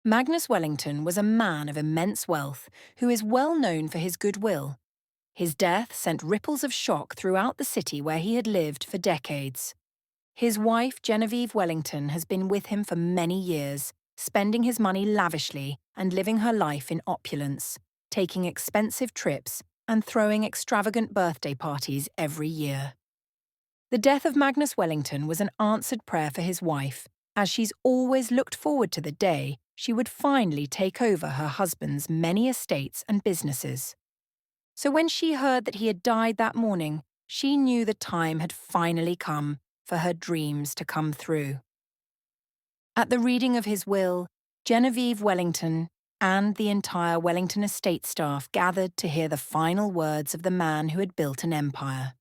Magnus Wellington was a man of immense wealth who is well known for his goodwill. His death sent ripples of shock throughout the city where he had lived for decades. His wife, Genevieve Wellington, has been with him for many years, spending his money lavishly and living her life in opulence, taking expensive trips and throwing extravagant birthday parties every year. The death of Magnus Wellington was an answered prayer for his wife, as she's always looked forward to the day she would finally take over her husband's many estates and businesses. So when she heard that he had died that morning, she knew the time had finally come for her dreams to come through. At the reading of his will, Genevieve Wellington and the entire Wellington estate staff gathered to hear the final words of the man who had built an empire.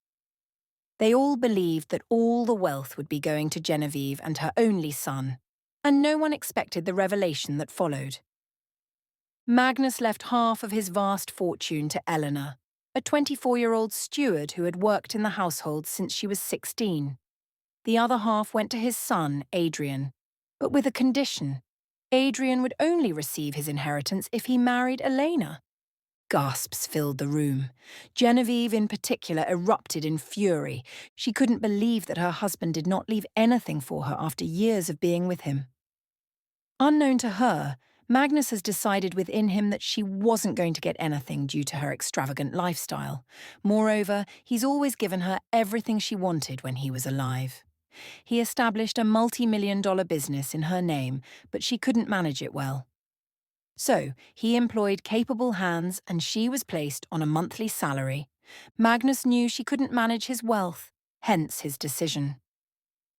They all believed that all the wealth would be going to Genevieve and her only son, and no one expected the revelation that followed. Magnus left half of his vast fortune to Eleanor, a 24-year-old steward who had worked in the household since she was 16. The other half went to his son, Adrian, but with a condition. Adrian would only receive his inheritance if he married Elena. Gasps filled the room. Genevieve, in particular, erupted in fury. She couldn't believe that her husband did not leave anything for her after years of being with him. Unknown to her, Magnus has decided within him that she wasn't going to get anything due to her extravagant lifestyle. Moreover, he's always given her everything she wanted when he was alive. He established a multi-million-dollar business in her name, but she couldn't manage it well. So, he employed capable hands and she was placed on a monthly salary. Magnus knew she couldn't manage his wealth, hence his decision.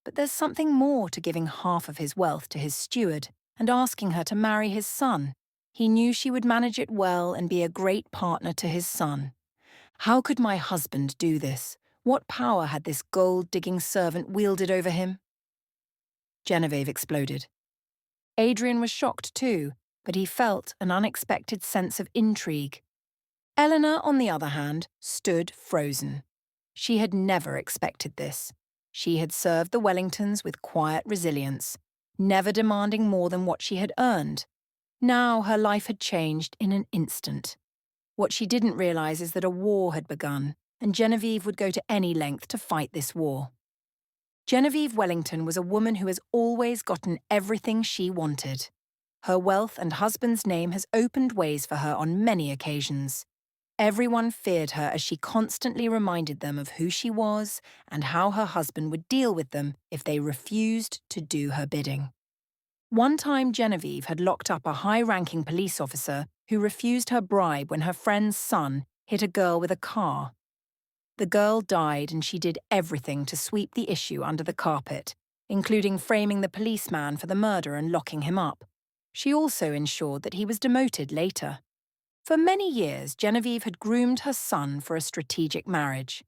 But there's something more to giving half of his wealth to his steward and asking her to marry his son. He knew she would manage it well and be a great partner to his son. How could my husband do this? What power had this gold-digging servant wielded over him? Genevieve exploded. Adrian was shocked too, but he felt an unexpected sense of intrigue. Eleanor, on the other hand, stood frozen. She had never expected this. She had served the Wellingtons with quiet resilience, never demanding more than what she had earned. Now her life had changed in an instant. What she didn't realize is that a war had begun, and Genevieve would go to any length to fight this war. Genevieve Wellington was a woman who has always gotten everything she wanted. Her wealth and husband's name has opened ways for her on many occasions. Everyone feared her as she constantly reminded them of who she was and how her husband would deal with them if they refused to do her bidding. One time Genevieve had locked up a high-ranking police officer who refused her bribe when her friend's son hit a girl with a car. The girl died and she did everything to sweep the issue under the carpet, including framing the policeman for the murder and locking him up. She also ensured that he was demoted later. For many years, Genevieve had groomed her son for a strategic marriage.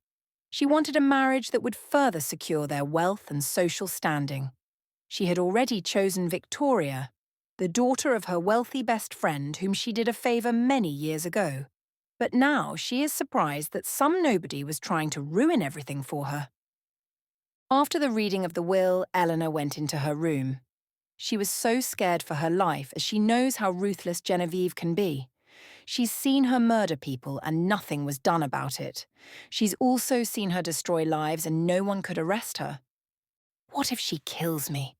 She wanted a marriage that would further secure their wealth and social standing. She had already chosen Victoria, the daughter of her wealthy best friend whom she did a favour many years ago. But now she is surprised that some nobody was trying to ruin everything for her. After the reading of the will, Eleanor went into her room. She was so scared for her life as she knows how ruthless Genevieve can be. She's seen her murder people and nothing was done about it. She's also seen her destroy lives and no one could arrest her. What if she kills me?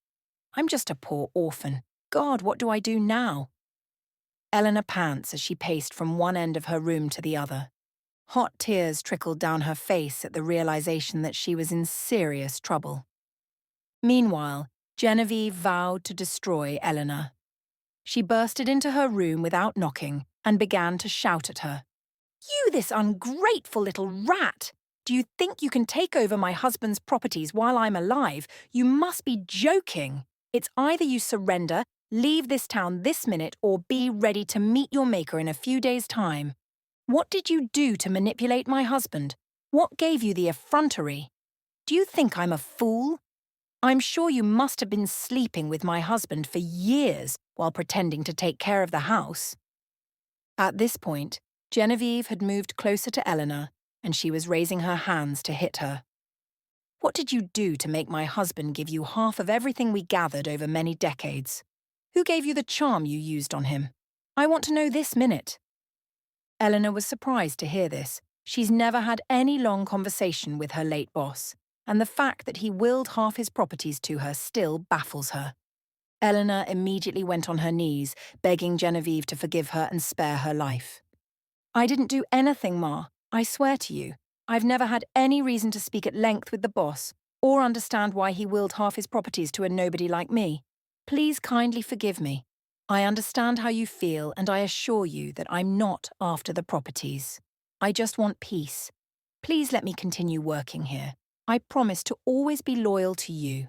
I'm just a poor orphan. God, what do I do now? Eleanor pants as she paced from one end of her room to the other. Hot tears trickled down her face at the realization that she was in serious trouble. Meanwhile, Genevieve vowed to destroy Eleanor. She bursted into her room without knocking and began to shout at her. "You, this ungrateful little rat! Do you think you can take over my husband's properties while I'm alive? You must be joking! It's either you surrender, leave this town this minute, or be ready to meet your maker in a few days' time. What did you do to manipulate my husband? What gave you the effrontery? Do you think I'm a fool? I'm sure you must have been sleeping with my husband for years while pretending to take care of the house." At this point, Genevieve had moved closer to Eleanor and she was raising her hands to hit her. "What did you do to make my husband give you half of everything we gathered over many decades? Who gave you the charm you used on him? I want to know this minute." Eleanor was surprised to hear this. She's never had any long conversation with her late boss, and the fact that he willed half his properties to her still baffles her. Eleanor immediately went on her knees, begging Genevieve to forgive her and spare her life. "I didn't do anything, Ma. I swear to you. I've never had any reason to speak at length with the boss, or understand why he willed half his properties to a nobody like me. Please kindly forgive me. I understand how you feel, and I assure you that I'm not after the properties. I just want peace. Please let me continue working here. I promise to always be loyal to you.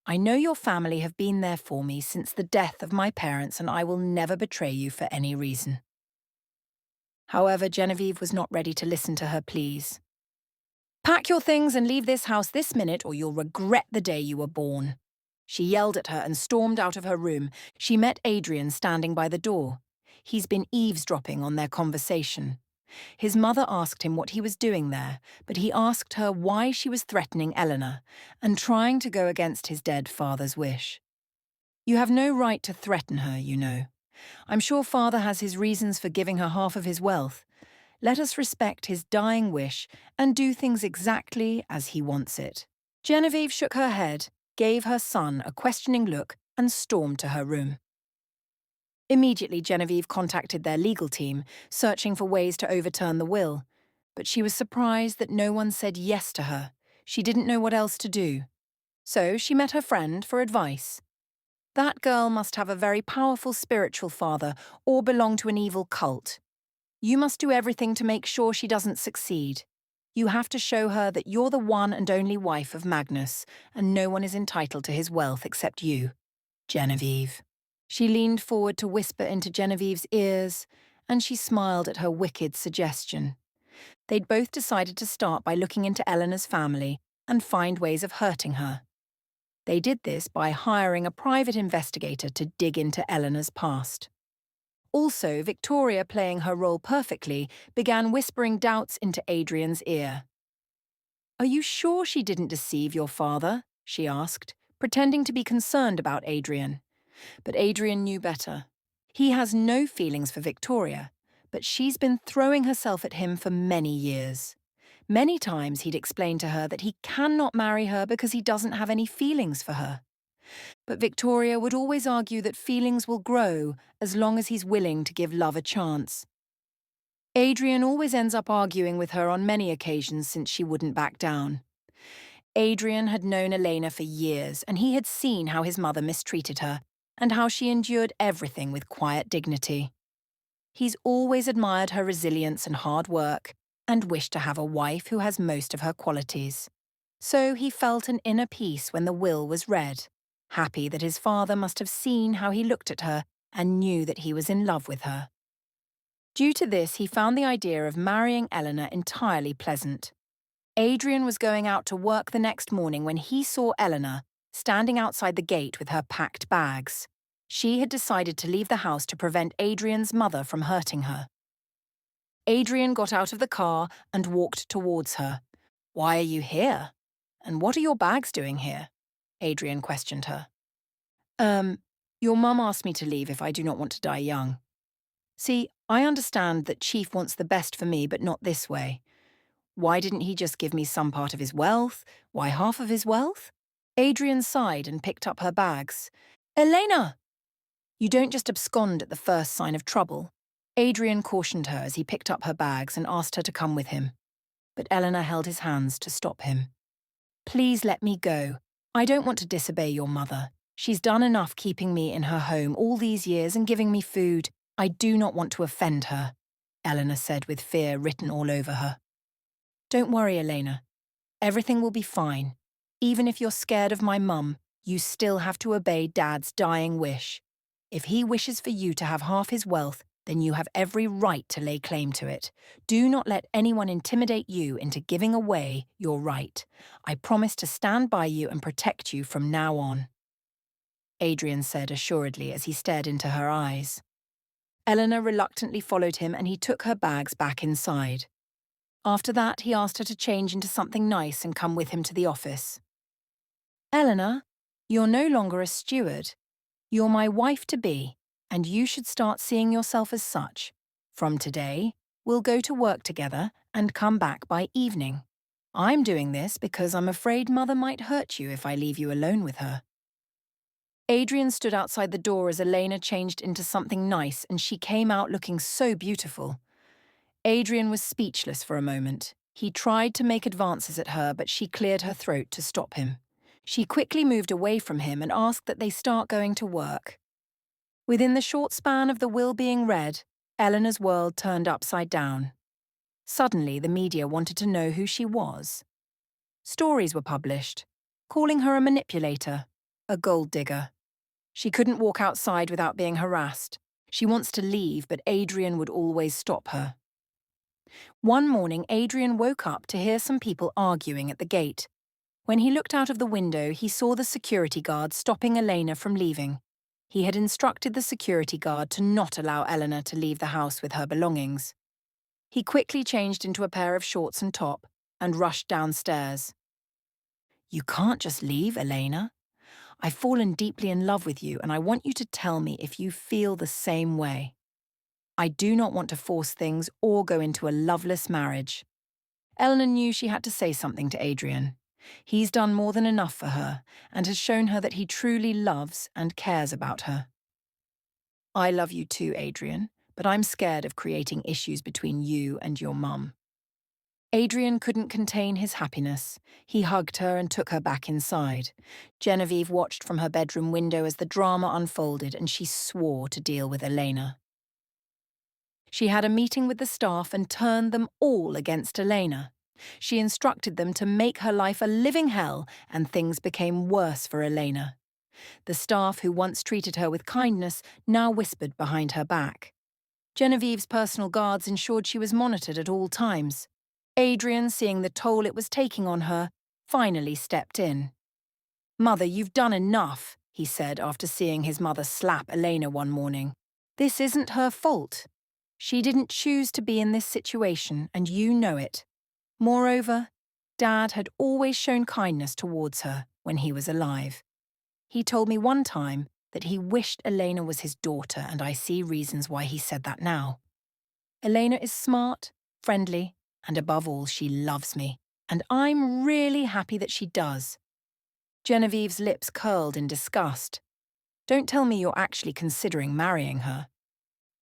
I know your family have been there for me since the death of my parents, and I will never betray you for any reason." However, Genevieve was not ready to listen to her pleas. "Pack your things and leave this house this minute, or you'll regret the day you were born." She yelled at her and stormed out of her room. She met Adrian standing by the door. He's been eavesdropping on their conversation. His mother asked him what he was doing there, but he asked her why she was threatening Eleanor and trying to go against his dead father's wish. "You have no right to threaten her, you know. I'm sure father has his reasons for giving her half of his wealth. Let us respect his dying wish and do things exactly as he wants it." Genevieve shook her head, gave her son a questioning look, and stormed to her room. Immediately, Genevieve contacted their legal team, searching for ways to overturn the will. But she was surprised that no one said yes to her. She didn't know what else to do. So she met her friend for advice. "That girl must have a very powerful spiritual father or belong to an evil cult. You must do everything to make sure she doesn't succeed. You have to show her that you're the one and only wife of Magnus, and no one is entitled to his wealth except you, Genevieve." She leaned forward to whisper into Genevieve's ears, and she smiled at her wicked suggestion. They'd both decided to start by looking into Eleanor's family and find ways of hurting her. They did this by hiring a private investigator to dig into Eleanor's past. Also, Victoria, playing her role perfectly, began whispering doubts into Adrian's ear. "Are you sure she didn't deceive your father?" she asked, pretending to be concerned about Adrian. But Adrian knew better. He has no feelings for Victoria, but she's been throwing herself at him for many years. Many times he'd explained to her that he cannot marry her because he doesn't have any feelings for her. But Victoria would always argue that feelings will grow as long as he's willing to give love a chance. Adrian always ends up arguing with her on many occasions since she wouldn't back down. Adrian had known Elena for years, and he had seen how his mother mistreated her and how she endured everything with quiet dignity. He's always admired her resilience and hard work and wished to have a wife who has most of her qualities. So he felt an inner peace when the will was read, happy that his father must have seen how he looked at her and knew that he was in love with her. Due to this, he found the idea of marrying Eleanor entirely pleasant. Adrian was going out to work the next morning when he saw Eleanor standing outside the gate with her packed bags. She had decided to leave the house to prevent Adrian's mother from hurting her. Adrian got out of the car and walked towards her. "Why are you here? And what are your bags doing here?" Adrian questioned her. Your mum asked me to leave if I do not want to die young. See, I understand that Chief wants the best for me, but not this way. Why didn't he just give me some part of his wealth? Why half of his wealth?" Adrian sighed and picked up her bags. "Elena!" "You don't just abscond at the first sign of trouble." Adrian cautioned her as he picked up her bags and asked her to come with him. But Eleanor held his hands to stop him. "Please let me go. I don't want to disobey your mother. She's done enough keeping me in her home all these years and giving me food. I do not want to offend her," Eleanor said with fear written all over her. "Don't worry, Elena. Everything will be fine. Even if you're scared of my mum, you still have to obey Dad's dying wish. If he wishes for you to have half his wealth, then you have every right to lay claim to it. Do not let anyone intimidate you into giving away your right. I promise to stand by you and protect you from now on," Adrian said assuredly as he stared into her eyes. Eleanor reluctantly followed him and he took her bags back inside. After that, he asked her to change into something nice and come with him to the office. "Eleanor, you're no longer a steward. You're my wife-to-be, and you should start seeing yourself as such. From today, we'll go to work together and come back by evening. I'm doing this because I'm afraid Mother might hurt you if I leave you alone with her." Adrian stood outside the door as Elena changed into something nice, and she came out looking so beautiful. Adrian was speechless for a moment. He tried to make advances at her, but she cleared her throat to stop him. She quickly moved away from him and asked that they start going to work. Within the short span of the will being read, Eleanor's world turned upside down. Suddenly, the media wanted to know who she was. Stories were published, calling her a manipulator, a gold digger. She couldn't walk outside without being harassed. She wants to leave, but Adrian would always stop her. One morning, Adrian woke up to hear some people arguing at the gate. When he looked out of the window, he saw the security guard stopping Elena from leaving. He had instructed the security guard to not allow Eleanor to leave the house with her belongings. He quickly changed into a pair of shorts and top and rushed downstairs. "You can't just leave, Elena. I've fallen deeply in love with you, and I want you to tell me if you feel the same way. I do not want to force things or go into a loveless marriage." Eleanor knew she had to say something to Adrian. He's done more than enough for her and has shown her that he truly loves and cares about her. "I love you too, Adrian, but I'm scared of creating issues between you and your mum." Adrian couldn't contain his happiness. He hugged her and took her back inside. Genevieve watched from her bedroom window as the drama unfolded, and she swore to deal with Elena. She had a meeting with the staff and turned them all against Elena. She instructed them to make her life a living hell, and things became worse for Elena. The staff who once treated her with kindness now whispered behind her back. Genevieve's personal guards ensured she was monitored at all times. Adrian, seeing the toll it was taking on her, finally stepped in. "Mother, you've done enough," he said after seeing his mother slap Elena one morning. "This isn't her fault. She didn't choose to be in this situation, and you know it. Moreover, Dad had always shown kindness towards her when he was alive. He told me one time that he wished Elena was his daughter, and I see reasons why he said that now. Elena is smart, friendly, and above all, she loves me, and I'm really happy that she does." Genevieve's lips curled in disgust. "Don't tell me you're actually considering marrying her."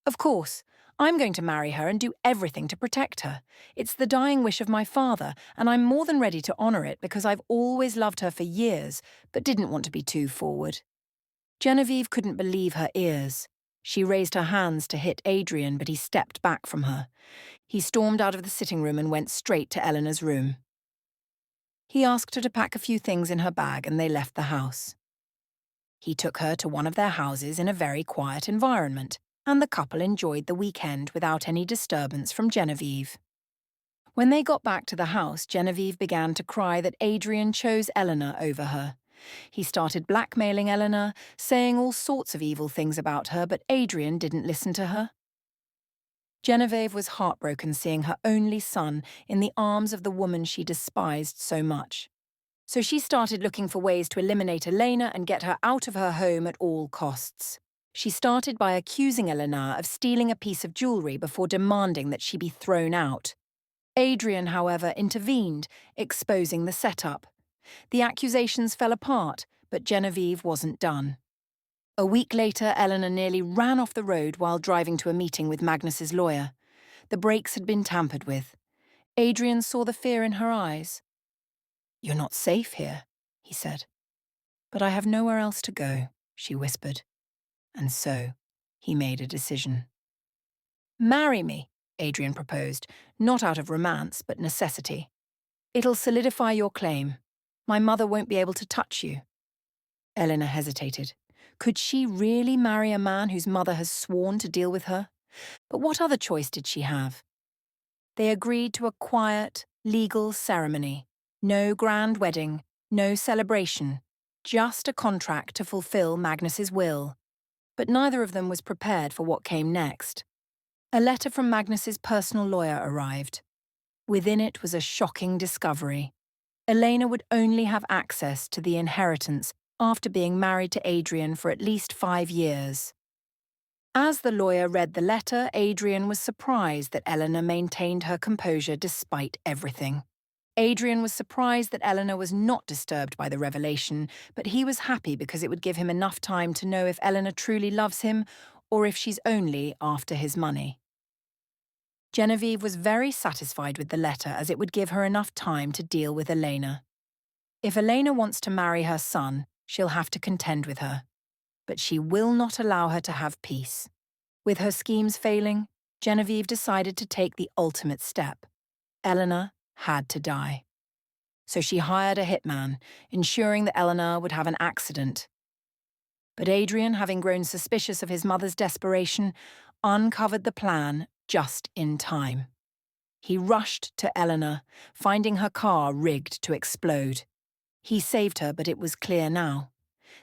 "Of course, I'm going to marry her and do everything to protect her. It's the dying wish of my father, and I'm more than ready to honour it because I've always loved her for years, but didn't want to be too forward." Genevieve couldn't believe her ears. She raised her hands to hit Adrian, but he stepped back from her. He stormed out of the sitting room and went straight to Eleanor's room. He asked her to pack a few things in her bag, and they left the house. He took her to one of their houses in a very quiet environment, and the couple enjoyed the weekend without any disturbance from Genevieve. When they got back to the house, Genevieve began to cry that Adrian chose Eleanor over her. He started blackmailing Eleanor, saying all sorts of evil things about her, but Adrian didn't listen to her. Genevieve was heartbroken seeing her only son in the arms of the woman she despised so much. So she started looking for ways to eliminate Elena and get her out of her home at all costs. She started by accusing Eleanor of stealing a piece of jewellery before demanding that she be thrown out. Adrian, however, intervened, exposing the setup. The accusations fell apart, but Genevieve wasn't done. A week later, Eleanor nearly ran off the road while driving to a meeting with Magnus's lawyer. The brakes had been tampered with. Adrian saw the fear in her eyes. "You're not safe here," he said. "But I have nowhere else to go," she whispered. And so, he made a decision. "Marry me," Adrian proposed, not out of romance, but necessity. "It'll solidify your claim. My mother won't be able to touch you." Eleanor hesitated. Could she really marry a man whose mother has sworn to deal with her? But what other choice did she have? They agreed to a quiet, legal ceremony. No grand wedding, no celebration, just a contract to fulfill Magnus's will. But neither of them was prepared for what came next. A letter from Magnus's personal lawyer arrived. Within it was a shocking discovery. Elena would only have access to the inheritance after being married to Adrian for at least 5 years. As the lawyer read the letter, Adrian was surprised that Eleanor maintained her composure despite everything. Adrian was surprised that Eleanor was not disturbed by the revelation, but he was happy because it would give him enough time to know if Eleanor truly loves him or if she's only after his money. Genevieve was very satisfied with the letter as it would give her enough time to deal with Elena. If Elena wants to marry her son, she'll have to contend with her. But she will not allow her to have peace. With her schemes failing, Genevieve decided to take the ultimate step. Eleanor had to die. So she hired a hitman, ensuring that Eleanor would have an accident. But Adrian, having grown suspicious of his mother's desperation, uncovered the plan just in time. He rushed to Eleanor, finding her car rigged to explode. He saved her, but it was clear now.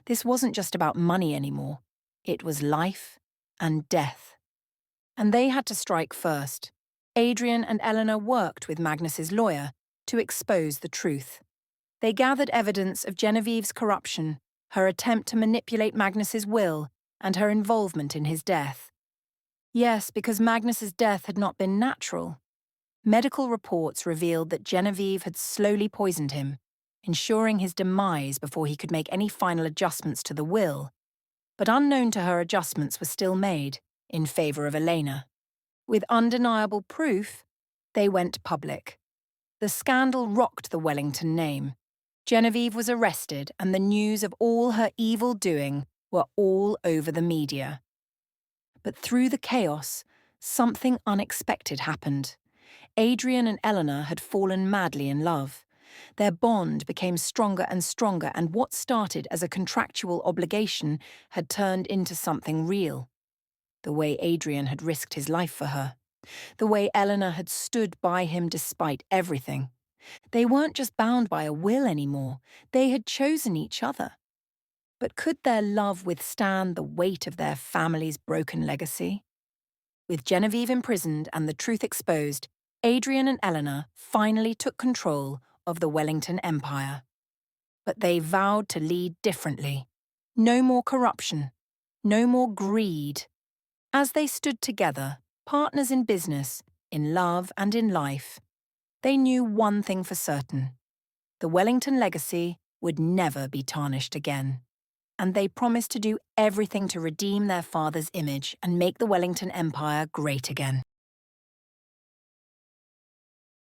This wasn't just about money anymore. It was life and death. And they had to strike first. Adrian and Eleanor worked with Magnus's lawyer to expose the truth. They gathered evidence of Genevieve's corruption, her attempt to manipulate Magnus's will, and her involvement in his death. Yes, because Magnus's death had not been natural. Medical reports revealed that Genevieve had slowly poisoned him, ensuring his demise before he could make any final adjustments to the will. But unknown to her, adjustments were still made, in favour of Elena. With undeniable proof, they went public. The scandal rocked the Wellington name. Genevieve was arrested, and the news of all her evil doing were all over the media. But through the chaos, something unexpected happened. Adrian and Eleanor had fallen madly in love. Their bond became stronger and stronger, and what started as a contractual obligation had turned into something real. The way Adrian had risked his life for her. The way Eleanor had stood by him despite everything. They weren't just bound by a will anymore. They had chosen each other. But could their love withstand the weight of their family's broken legacy? With Genevieve imprisoned and the truth exposed, Adrian and Eleanor finally took control of the Wellington Empire. But they vowed to lead differently. No more corruption. No more greed. As they stood together, partners in business, in love and in life, they knew one thing for certain. The Wellington legacy would never be tarnished again. And they promised to do everything to redeem their father's image and make the Wellington Empire great again.